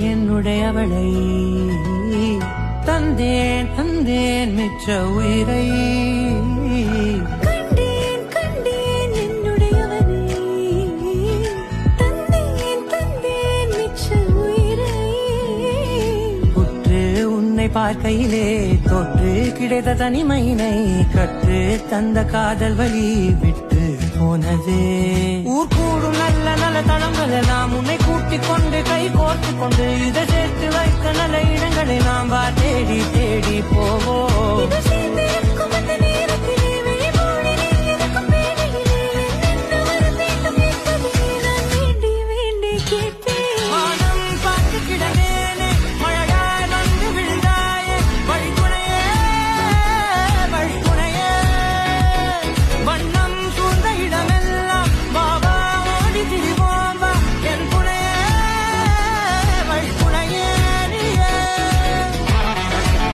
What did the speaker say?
என்னுடையவளை தந்தேன் தந்தேன் மிச்ச உயிரை கண்டேன் கண்டேன் என்னுடையவனை தந்தேன் தந்தேன் மிச்ச உயிரை புற்று உன்னை பார்க்கையிலே தொற்று கிடைத்த தனிமையினை கற்று தந்த காதல் வழி விட்டு போனதே ஊர் கூடும் நல்ல நல்ல தளங்கள் எல்லாம் உன்னை கூட்டிக் கொண்டு கை கோர்த்து கொண்டு இதை சேர்த்து வைக்க நல்ல இடங்களை நாம் தேடி தேடி போவோம்.